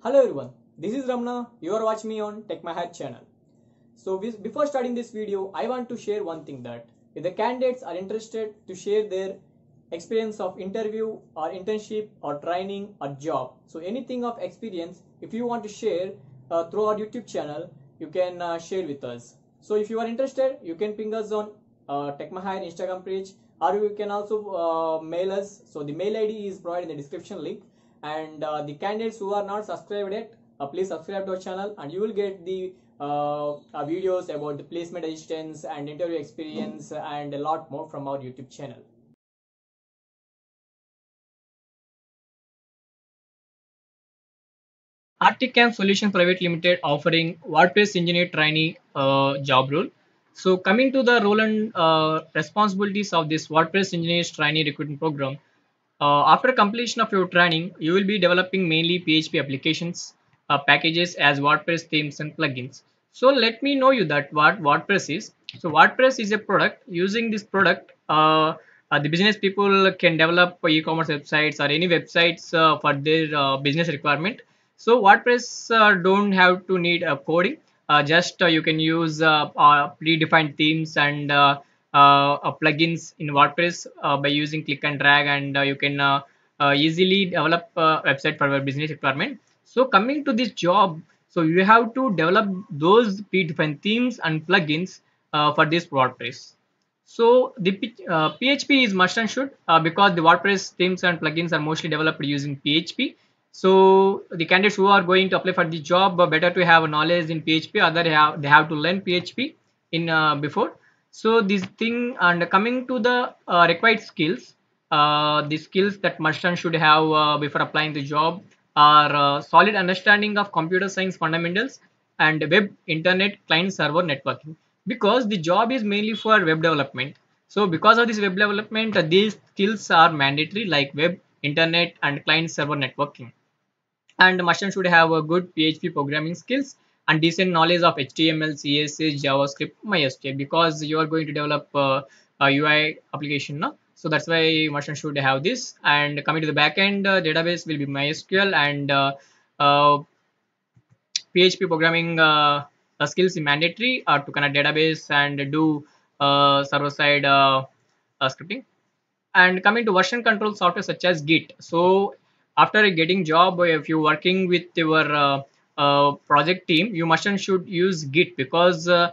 Hello everyone, this is Ramna. You are watching me on Tech My Hat channel. Before starting this video, I want to share one thing that if the candidates are interested to share their experience of interview or internship or training or job, so anything of experience, if you want to share through our YouTube channel, you can share with us. So if you are interested, you can ping us on Tech My Hat Instagram page, or you can also mail us. So the mail ID is provided in the description link. And the candidates who are not subscribed yet, please subscribe to our channel, and you will get the videos about the placement assistance and interview experience and a lot more from our YouTube channel. Articam Solutions Private Limited offering WordPress engineer trainee job role. So coming to the role and responsibilities of this WordPress engineers trainee recruitment program. After completion of your training, you will be developing mainly PHP applications, packages as WordPress themes and plugins. So let me know you that what WordPress is. So WordPress is a product. Using this product, the business people can develop e-commerce websites or any websites for their business requirement. So WordPress don't have to need a coding. Just you can use predefined themes and plugins in WordPress by using click and drag, and you can easily develop a website for your business requirement. So coming to this job, so you have to develop those predefined themes and plugins for this WordPress. So the PHP is must and should because the WordPress themes and plugins are mostly developed using PHP. So the candidates who are going to apply for the job better to have knowledge in PHP, other they have to learn PHP in before. So this thing, and coming to the required skills, the skills that must and should have before applying the job are solid understanding of computer science fundamentals and web, internet, client server networking, because the job is mainly for web development. So because of this web development, these skills are mandatory, like web, internet, and client server networking. And machine should have a good PHP programming skills and decent knowledge of HTML, CSS, JavaScript, MySQL, because you are going to develop a UI application. No? So that's why machine should have this. And coming to the backend, database will be MySQL, and PHP programming skills is mandatory to connect database and do server side scripting. And coming to version control software such as Git. So after getting job, if you're working with your project team, you must and should use Git, because the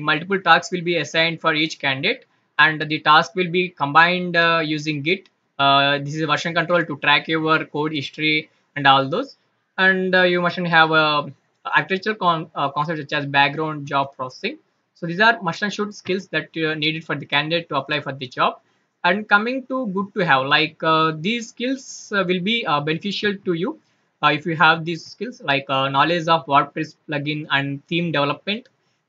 multiple tasks will be assigned for each candidate, and the task will be combined using Git. This is a version control to track your code history and all those. And you must have a architecture concept such as background job processing. So these are must and should skills that needed for the candidate to apply for the job. And coming to good to have, like these skills will be beneficial to you if you have these skills, like knowledge of WordPress plugin and theme development,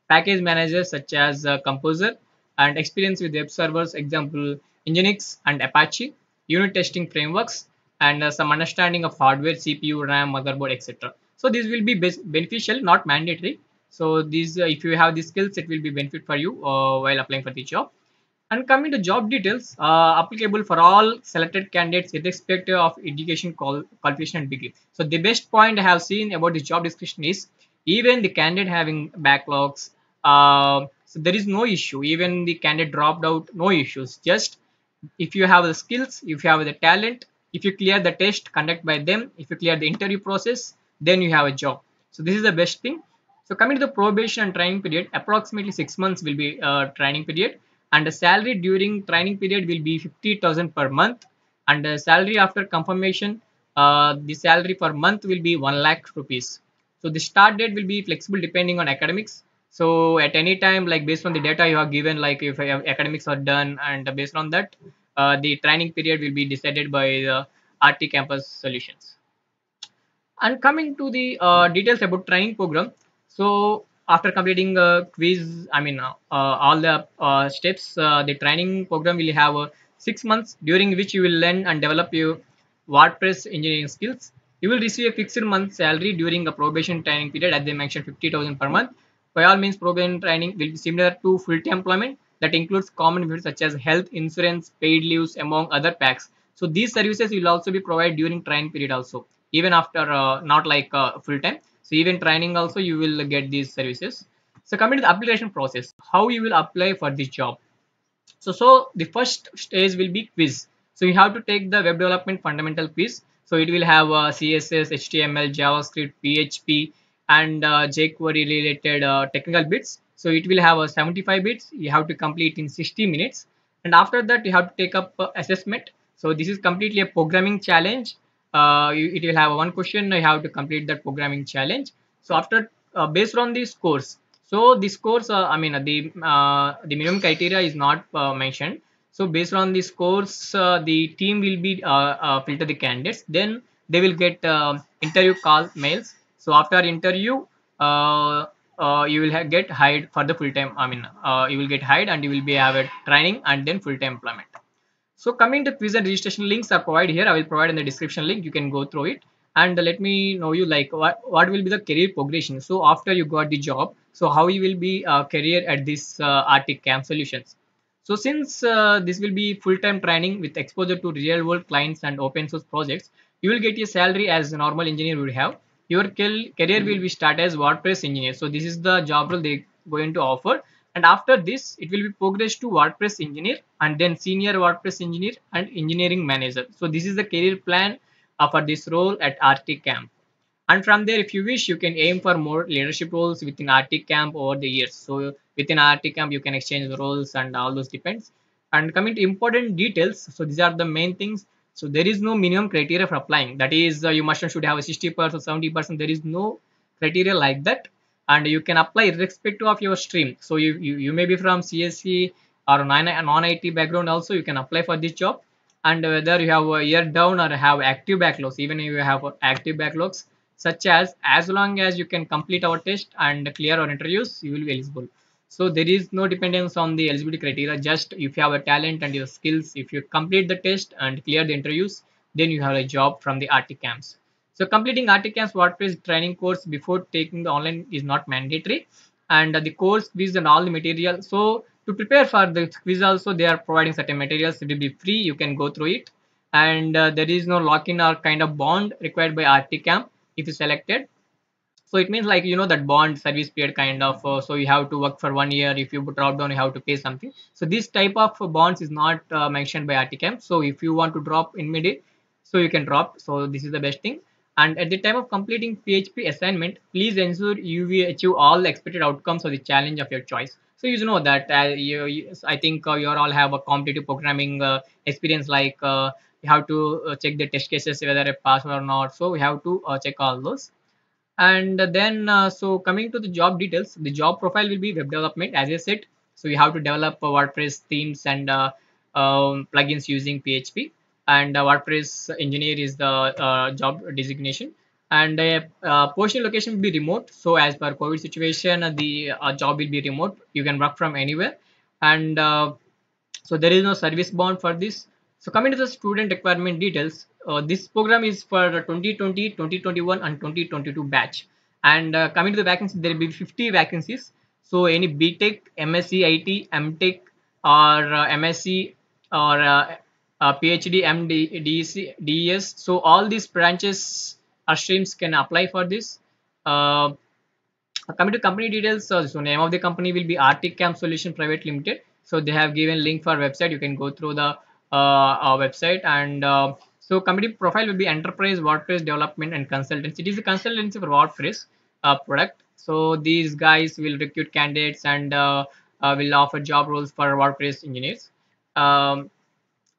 package managers such as Composer, and experience with web servers, example Nginx and Apache, unit testing frameworks, and some understanding of hardware, CPU, RAM, motherboard, etc. So these will be beneficial, not mandatory. So these if you have these skills, it will be benefit for you while applying for the job. And coming to job details, applicable for all selected candidates irrespective of education qualification and degree. So the best point I have seen about the job description is, even the candidate having backlogs, so there is no issue. Even the candidate dropped out, no issues. Just if you have the skills, if you have the talent, if you clear the test conducted by them, if you clear the interview process, then you have a job. So this is the best thing. So coming to the probation and training period, approximately 6 months will be training period, and the salary during training period will be 50,000 per month, and the salary after confirmation, the salary per month will be 1 lakh rupees. So the start date will be flexible depending on academics. So at any time, like based on the data you have given, like if academics are done, and based on that, the training period will be decided by the RT Campus Solutions. And coming to the details about training program, so after completing a quiz, I mean all the steps, the training program will have 6 months, during which you will learn and develop your WordPress engineering skills. You will receive a fixed month salary during a probation training period, as they mentioned, 50,000 per month. By all means, probation training will be similar to full-time employment, that includes common benefits such as health insurance, paid leaves, among other packs. So these services will also be provided during training period also. even after not like full time. So even training also you will get these services. So coming to the application process, how you will apply for this job. So the first stage will be quiz. So you have to take the web development fundamental quiz. So it will have CSS, HTML, JavaScript, PHP, and jQuery related technical bits. So it will have 75 bits. You have to complete in 60 minutes, and after that you have to take up assessment. So this is completely a programming challenge. It will have one question. You have to complete that programming challenge. So after based on this course, so this course, I mean, the minimum criteria is not mentioned. So based on this course, the team will be filter the candidates. Then they will get interview call mails. So after interview, uh, you will get hired for the full time. I mean, you will get hired and you will be have a training and then full time employment. So coming to quiz and registration, links are provided here. I will provide in the description link. You can go through it and let me know you like what will be the career progression. So after you got the job, so how you will be career at this Arctic Camp Solutions. So since this will be full-time training with exposure to real-world clients and open source projects, you will get a salary as a normal engineer would have. Your career will be start as WordPress engineer. So this is the job role they going to offer, and after this it will be progressed to WordPress engineer and then senior WordPress engineer and engineering manager. So this is the career plan for this role at Arctic Camp. And from there, if you wish, you can aim for more leadership roles within Arctic Camp over the years. So within Arctic Camp you can exchange the roles and all those depends. And coming to important details, so these are the main things. So there is no minimum criteria for applying, that is you must should have a 60% 70%. There is no criteria like that, and you can apply irrespective of your stream. So you may be from CSC or non-IT background also, you can apply for this job. And whether you have a year down or have active backlogs, even if you have active backlogs, such as long as you can complete our test and clear our interviews, you will be eligible. So there is no dependence on the eligibility criteria. Just if you have a talent and your skills, if you complete the test and clear the interviews, then you have a job from the Arctic Camps. So completing Arctic Camps WordPress training course before taking the online is not mandatory, and the course quiz and all the material. So to prepare for the quiz also, they are providing certain materials. It will be free. You can go through it, and there is no lock-in or kind of bond required by Arctic Camp if you selected. So it means like that bond service period kind of. So you have to work for 1 year. If you drop down, you have to pay something. So this type of bonds is not mentioned by Articam. So if you want to drop immediate, so you can drop. So this is the best thing. And at the time of completing PHP assignment, please ensure you will achieve all the expected outcomes of the challenge of your choice. So you know that I think you all have a competitive programming experience. Like you have to check the test cases whether a pass or not. So we have to check all those. And then so coming to the job details, the job profile will be web development as I said. So you have to develop WordPress themes and plugins using PHP, and WordPress engineer is the job designation. And portion location will be remote. So as per COVID situation, the job will be remote. You can work from anywhere. And so there is no service bond for this. So coming to the student requirement details, this program is for 2020, 2021 and 2022 batch. And coming to the vacancies, there will be 50 vacancies. So any BTech, MSc IT, MTech, or MSc, or PhD, MD, DES. So all these branches or streams can apply for this. Uh, Coming to company details, so name of the company will be Arctic Camp Solution Private Limited. So they have given link for website. You can go through the website. And so company profile will be enterprise WordPress development and consultancy. It is a consultancy for WordPress product. So these guys will recruit candidates and will offer job roles for WordPress engineers. Um,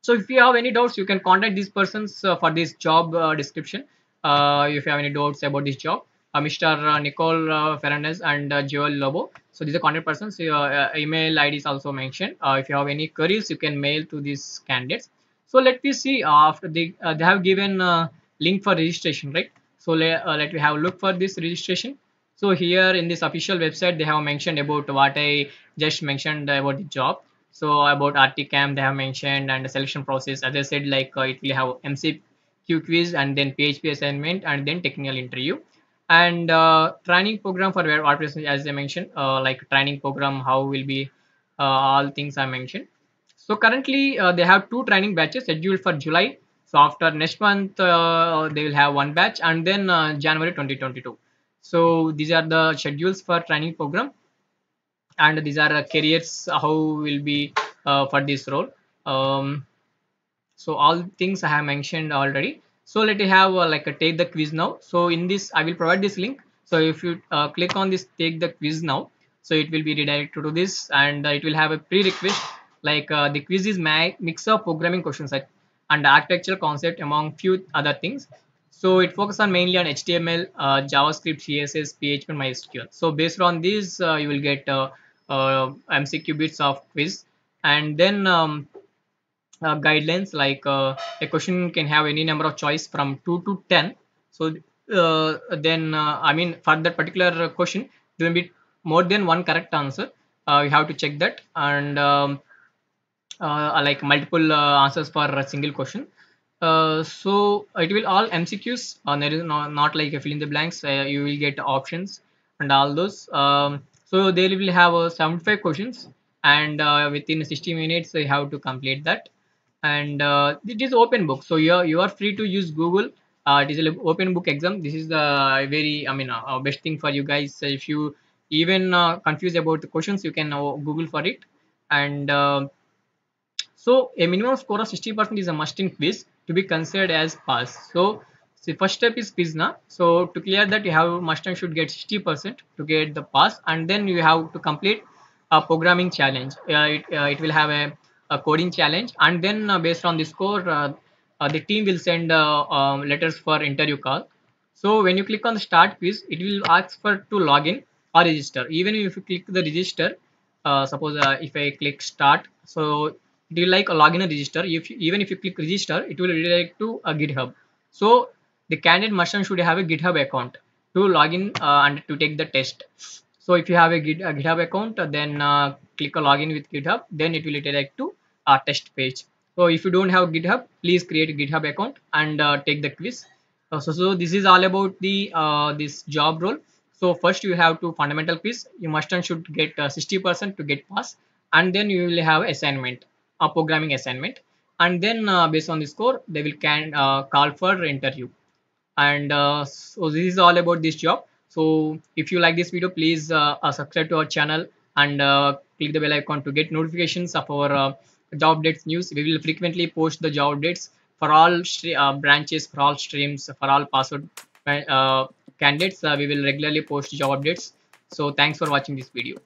so if you have any doubts, you can contact these persons for this job description. If you have any doubts about this job, Mr. Nicole Fernandez and Joel Lobo. So these are contact persons. So, email ID is also mentioned. If you have any queries, you can mail to these candidates. So let me see after they have given link for registration, right? So let me have a look for this registration. So here in this official website, they have mentioned about what I just mentioned about the job. So about Articam, they have mentioned, and the selection process. As I said, like it will have MCQ quiz and then PHP assignment and then technical interview. And training program for WordPress, as I mentioned, like training program, how will be all things I mentioned. So currently they have two training batches scheduled for July So after next month, they will have one batch, and then January 2022. So these are the schedules for training program, and these are careers how will be for this role. Um, so all things I have mentioned already. So let me have like a take the quiz now. So in this I will provide this link. So if you click on this take the quiz now, so it will be redirected to this, and it will have a prerequisite like the quiz is mix of programming questions and architectural concept among few other things. So it focuses on mainly on HTML, JavaScript, CSS, PHP, and MySQL. So based on these, you will get MCQ bits of quiz, and then guidelines like a question can have any number of choice from 2 to 10. So then I mean for that particular question there will be more than one correct answer. You have to check that, and like multiple answers for a single question. So it will all MCQs. There is not like a fill in the blanks. You will get options and all those. So they will have 75 questions, and within 60 minutes you have to complete that. And it is open book, so you are free to use Google. It is an open book exam. This is the very, I mean, best thing for you guys. If you even confused about the questions, you can Google for it. And so a minimum score of 60% is a must in quiz to be considered as pass. So the first step is quiz now. So to clear that, you have must and should get 60% to get the pass, and then you have to complete a programming challenge. It will have a coding challenge, and then based on the score, the team will send letters for interview call. So when you click on the start quiz, it will ask for to log in or register. Even if you click the register, suppose if I click start, so it will like a login and register. Even if you click register, it will redirect to a GitHub. So the candidate must and should have a GitHub account to log in and to take the test. So if you have a GitHub account, then click a login with GitHub, then it will redirect to a test page. So if you don't have GitHub, please create a GitHub account and take the quiz. So this is all about the this job role. So first you have to fundamental quiz. You must and should get 60% to get pass, and then you will have assignment, a programming assignment, and then based on the score, they will can call for interview. And so this is all about this job. So if you like this video, please subscribe to our channel, and click the bell icon to get notifications of our job updates news. We will frequently post the job updates for all branches, for all streams, for all password candidates. We will regularly post job updates. So thanks for watching this video.